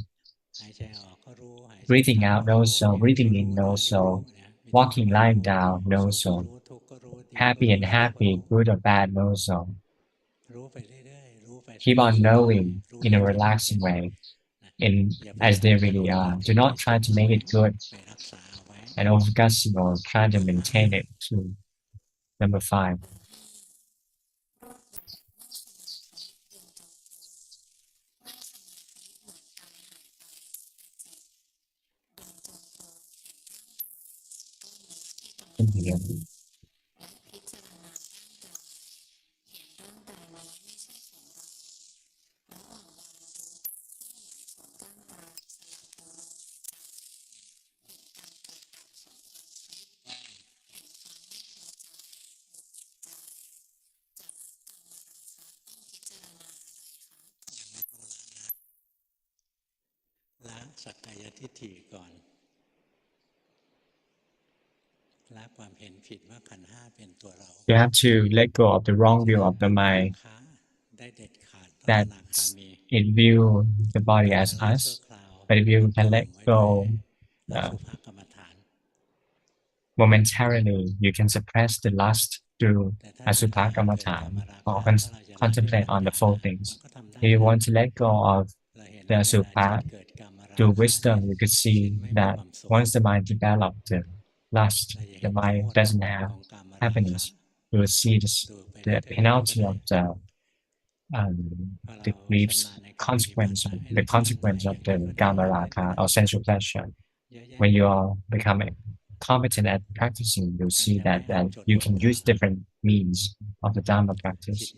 Breathing out, no so. Breathing in, no so. Walking, lying down, no so. Happy and happy, good or bad, no so. Keep on knowing in a relaxing way, as they really are. Do not try to make it good and overgussing or try to maintain it too. Number 5. You have to let go of the wrong view of the mind that it view the body as us, but if you can let go momentarily, you can suppress the lust through asubha kammatthana or contemplate on the four things. If you want to let go of the asubha through wisdom, you could see that once the mind develops the lust, the mind doesn't have happiness. You will see the penalty of the griefs the consequence of the kama raga or sensual pleasure. When you are becoming competent at practicing, you'll see that you can use different means of the Dhamma practice.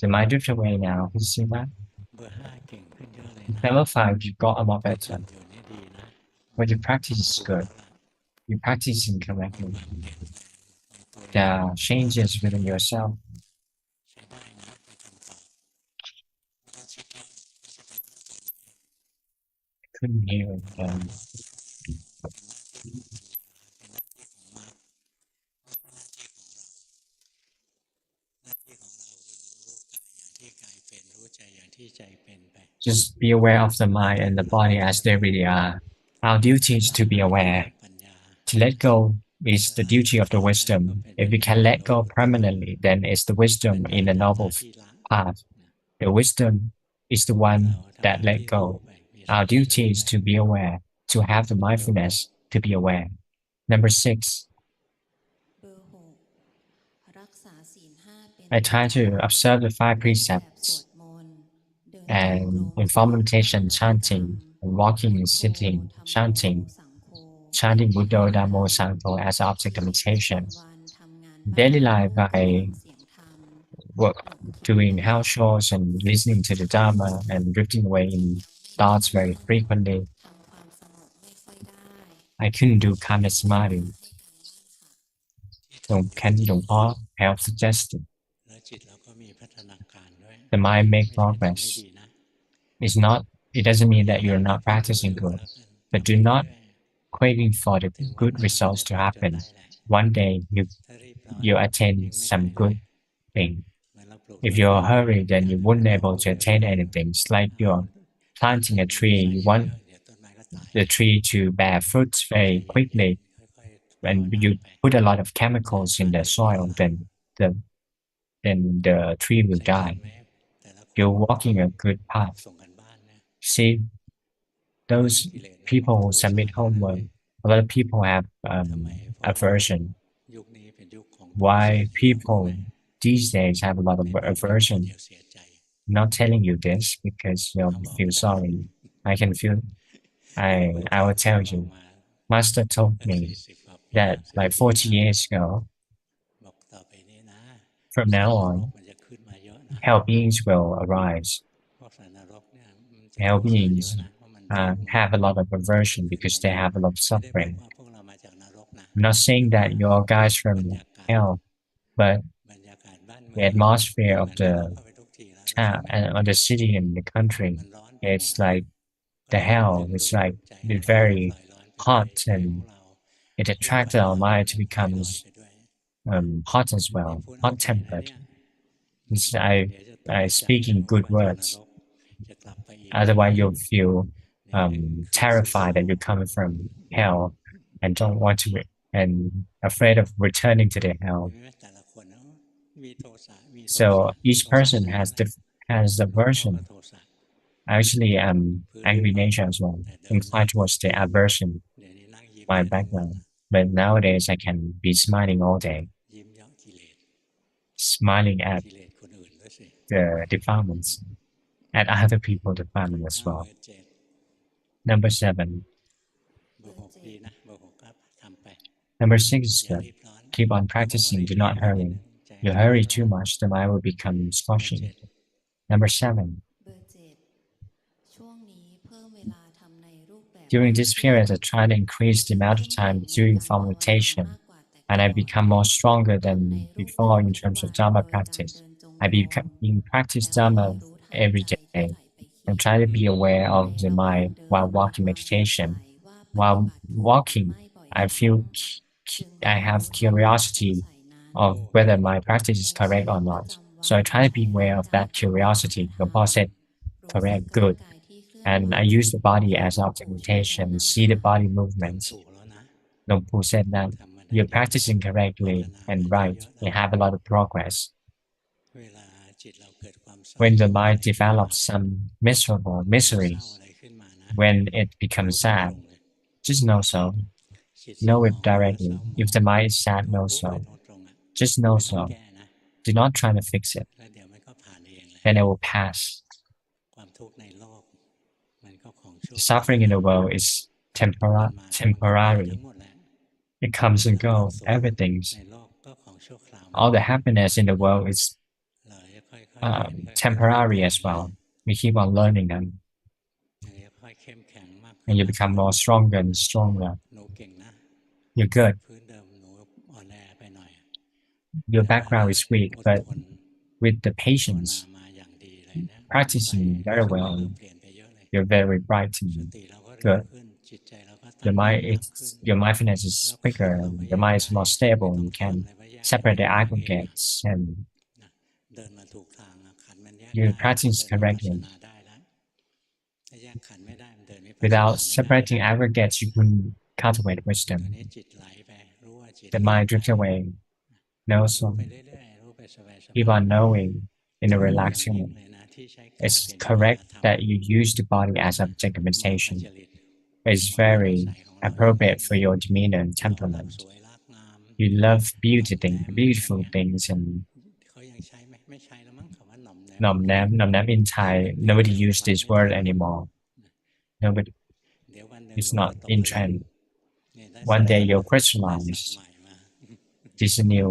The mind drift away now. Can you see that? Number 5, you got a lot better. What you practice is good. You practice incorrectly. There are changes within yourself. Couldn't hear it. Just be aware of the mind and the body as they really are. Our duty is to be aware. To let go is the duty of the wisdom. If we can let go permanently, then it's the wisdom in the noble path. The wisdom is the one that let go. Our duty is to be aware, to have the mindfulness to be aware. Number 6, เบอร์หกรักษาศีลห้าเป็น I try to ประจำ observe the 5 เว้นแบบสวด precepts มนต์เดินจง and กรม informal นั่ง meditation, ปฏิบัติธรร chanting, ม and walking พุ and ทโธ sitting, ธัมโม chanting, สังโฆ chanting Buddha, บริกรร Dhammo, ม Sangho as object of ชีวิตประ meditation. จำวันทำงาน Daily บ้าน life ลูกกับ by ฟังเสียงธรรม work, หลงคิด doing บ่อย house chores and listening to the Dhamma and drifting away in thoughts very frequently. ทำความสงบไม่ค่อยได้ I couldn't do calmness samadhi. หลวงพ่อ help suggested. แล้วจิตเราก็มีพัฒนาการด้วย The mind ไม่ make ใช่ทำไม่ progress. ดีนะ It doesn't mean that you're not practicing good, but do not craving for the good results to happen. One day you attain some good thing. If you're hurry, then you wouldn't able to attain anything. It's like you're planting a tree. You want the tree to bear fruits very quickly. When you put a lot of chemicals in the soil, then the tree will die. You're walking a good path. See, those people who submit homework, a lot of people have aversion. ยุคนี้เป็นยุคของ Why people these days have a lot of เดี๋ยว aversion? เสียใจ I'm not telling you this because you'll feel sorry. I can feel. I will tell you. Master told me that like 40 years ago, บอกต่อไปนี้นะ from now on, มันจะขึ้นมาเยอะนะ hell beings will arise. พวกสัตว์นรกเนี่ยมันจะ Hell ขึ้นมาเย beings อะนะเพราะมัน have a lot of aversion because they have a lot of ไม่ได้บอก suffering. ว่าพวกเรามาจากนรกนะ I'm not saying that you're guys from hell, but บรรยากาศบ้านเมื the อง atmosphere of เหมือน the เราเข้าไปทุกทีแล้ว town and the city and the country, มันร้อน it's like the hell. It's like it's very hot and it attracts our mind to become hot as well, hot tempered. I speak in good words. Otherwise, you'll feel terrified that you're coming from hell and don't want to and afraid of returning to the hell. แต่ละคนมีโทสะมีโทสะ So each person has a ก็ version. โทสะ Actually, I'm angry nature as well, inclined towards the aversion, เดี๋ยวนี้นั่งยิ้ม my background. But nowadays, I can be smiling all day, ยิ้มเยาะกิเลส smiling at กิเลสคนอื่นด้วยสิ the defilements, at other people's defilement as เบอ well. ร์เจ็ด Number 7. เบอร์หกดีนะเบอร์หกก็ทำไป Number 6 is อย่า good. รีบร้อน Keep on practicing, do not hurry. ใจ You hurry too much, the mind will become squashing. Number 7. เบอร์เจ็ดช่วงนี้เพิ่มเวลาทำในรูปแบบ During this period, I try to increase the amount of time doing formal meditation, and I become more stronger than before in terms of Dhamma practice. I practice Dhamma every day and try to be aware of the mind while walking meditation. While walking, I have curiosity of whether my practice is correct or not. So I try to be aware of that curiosity. The boss said, correct, good. And I use the body as object meditation, see the body movements. ถูกแล้วนะ Luangpu said that ทำมัน you're practicing correctly and right. You have a lot of progress. เวลาจิตเราเกิดความเศร้า When the mind develops some miserable เศร้า miseries, อะไรขึ้นมานะ when it becomes sad, just know so. จิต Know เศ it ร้า directly. If the mind is sad, know รู้ไป so. ตรงๆอ่ะ Just know ไม่ต้อง so. แก้นะ Do not try to fix it. แล้วเดี๋ยวมันก็ผ่านเองเลย Then it will pass. ความทุกข์ในโลกมันก็ของชั่ว The suffering in the world is มันมาทั้ง temporary. หมดแหละ It comes and goes. Everything's ในโลกก็ของชั่วคราว all the happiness in the world is เราจะค่อยๆเรียนค่อยๆ temporary as well. We keep on learning them. เราจะค่อยเข้มแข็งมาก and you become more stronger and stronger. หนูเก่งนะ You're good. พื้นเดิมหนูอ่อนแอไปหน่อย Your background is weak, อด but ทน with the ภาวนา patience, มาอย่างดีเลยนะ practicing very เริ่ well, มเปลี่ยนไปเยอะเลย you're very bright ส and ติเราก็เร็ว good. ขึ้นจิตใจเราก็ตั้ Your งมั่น mind มาก is ขึ้น your mindfulness is แล้ว quicker เรา and ก็แย your ก mind ได้ is more ไม่ stable ต้อ and ง you ทน can เลยว่าแยก separate the แยกเอง aggregates and นะเดินมาถูกทางอะขันธ์มันแยก you ได้ practice เดินวิปัสส correctly. นาได้แล้วถ้าแยกขันธ์ไม่ได้มันเดินวิปัสสนา Without ไม่ได้ separating aggregates, you couldn't cultivate ตอน wisdom. นี้จิตไหลไปรู้ว่าจิต The ไหล mind ไป drifts away. No รู้ so ไปเรื่อยๆรู้ไปสบาย keep on knowing in a ๆ relaxing อย่างยิ่ง way. เลยนะที่ใช้กาย It's เป็นวิหาร correct ธรรม that you use the body as object of เหมาะกับ meditation. จริต It's เหมาะกับนิ very สัยของเรา appropriate for your demeanor and เรารัก temperament. สวยรักงาม You love หน่อ beauty มแน things, มอะไร beautiful เงี้ย things, and เขายังใช้ไหมไม่ใช้แล้วมั้งคำว่าหน่อมแนม nom nam. Nom nam in Thai, nobody used this word anymore. Nobody, เดี๋ยววันหนึ่ง it's หนู not ก็ตก in ผลึก trend. นี่ได้ One ศัพท์ day you'll ได้ศัพท์ crystallize ใหม่มา this new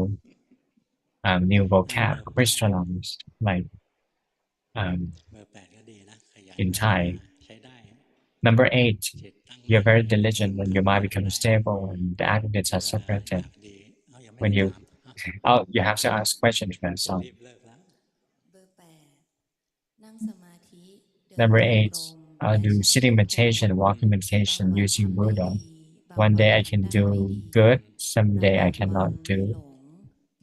เบอ vocab, ร์ 8 crystallize, like เบอร์ 8 ก็ดีนะขยัน in ภาวนา Thai. ใช้ได้ Number 8, จิตตั้ง you're มั่น very เพ่ง diligent and your mind ก็ becomes ได้ stable and the aggregates เว are ลา separated. อยากดีเอายังไม่ When ได้ you, ถาม oh, you have to ask questions first. จะ So รีบเลิกแล้ว เบอร์แปดนั่งสมาธิเดิน number จง 8, กรม I'll และ do ใช้ sitting พุทโธ meditation, walking บาง meditation วัน using ทำได้ Buddha. ดีบาง One วัน day I ทำ can ได้ไม่ do ดี good, ระ someday ห I ว่างวัน cannot ห do. ลง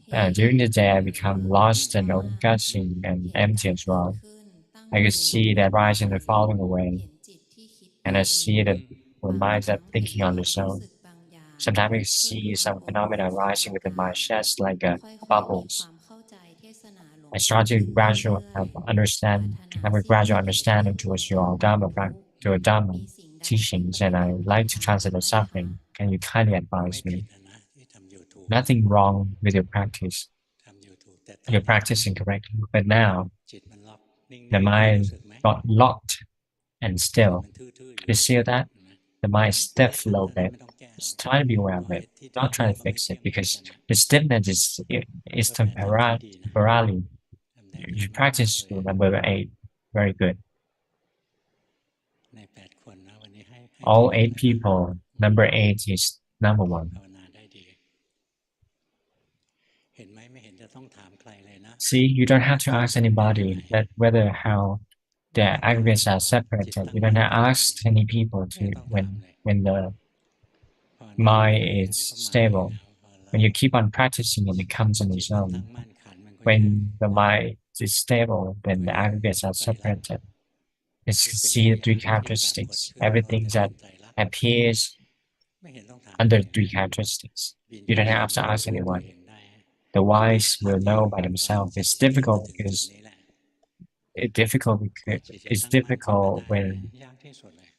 เพ่ง During the day I เผล become อ lost คิด and มาก overcutting and เห็น empty การ as เกิด well. ขึ้นตั้ง I อ can ยู่ see that ดับ rising ไป and falling away, เห็นจิตที่คิดไป and I see that บา when ง minds ครั้ are งเห็น thinking ค on วาม their รู้ own. สึกบางอย่าง Sometimes I ขึ้น see มา some บน phenomena หัวใจ rising อา within กา my ศ chest like ค่อยๆมี bubbles. ความเข้าใจเทศนาหลวง I ปู่ start to ขึ้น gradual เรื่อย have ๆ understand ปรารถ to นา have a สิ่ง gradual ที่เกิดขึ้ understanding นหลวง towards ปู่ your ให้ Dhamma รู้ to your Dhamma มีสิ่งใดที่ teachings, ป and ฏิ I บัติผิด like to ทาง translate ห the รือไม่คะ suffering. Can you kindly ไม่ advise ผิ me? ดนะที่ทำ YouTube Nothing wrong with your practice. ทำ YouTube แต่ตอน You're นี้ practicing correctly, but now จิตมันล็อกนิ่ง the ๆ mind รู้สึกไหม got locked and จิต still. มันทื่อๆอยู่ You see that? เห็นไหม The mind is ไม่ stiff ได้ a ขัด little อะไร bit. ไม่ต้องแก้หรอก Just try to be aware ป of ล่อย it. ที่ Don't ทื่ try อ to ๆก็ fix ไม่ it เที่ยงเหมือน because กันนะ the stiffness is เบอร์ 8 ทำได้ดีนะ temporarily. ทำได้ดี You มาก practice ๆเลย number 8 very good. ใน 8 คนนะวันนี้ให้ All ที่ 8 1 เลยนะ people, number 8 is number 1. ภาวนาได้ดี เห็นไหมไม่เห็นจะต้องถามใครเลยนะ See, you don't have to ว่า ask จิตเป็นยัง anybody ไง that whether how the ให้ภาว aggregates นา are ว่า จิต separated. ตั้ง You มั่ don't น have เป็ to นยัง ask ไง any people ไม่ to ต้องถามเลย when the ภาวนา mind เรื่อย is ๆเดี๋ยวก็มาเอง stable. นะพอเรา When you keep on practicing and it comes on จิต its มัน own. ตั้งมั่นขันธ์มันก็แยก When the นะ mind is stable, then ก็ the แยก aggregates are ไตรลักษณ์ separated. It's ทุกสิ่ง see ทุ the กอย่า three งที่ปรากฏ characteristics. ขึ้นล้วน Everything แต่เป็ that นไตรลักษณ์ appears ไม่เห็นต้องถาม under ใคร three characteristics. วิญ You ญาณ don't have to รู้ ask ตัว anyone. เองได้ The มันอึด wise อัด will อยู่ know by บาง themselves. จิต It's มันไม่มา difficult ถึงจุด because นี้แหละ it's difficult กว่า because จิตจะ it's ตั้งมั่นขึ้นมา difficult ได้ when ยากที่สุดเลย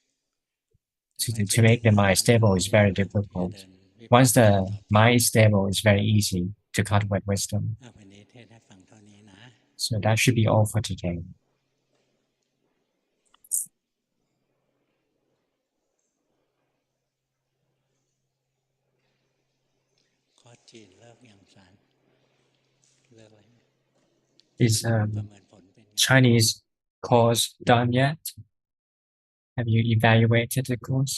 แต่ไม่ to เป็น make the ภาว mind นา stable is ไม่ very ยากที่จะ difficult. เดินวิปัส Once สนา the ต่อไป mind is stable, it's very easy to cultivate wisdom. วันนี้เทศน์ให้ฟังเท่านี้นะ So that should be all for today. คอร์สจีนเลิกยังสารเลิกอะไรไหม Is ประเมินผลเป็นไง Chinese course done yet? Have you evaluated the course?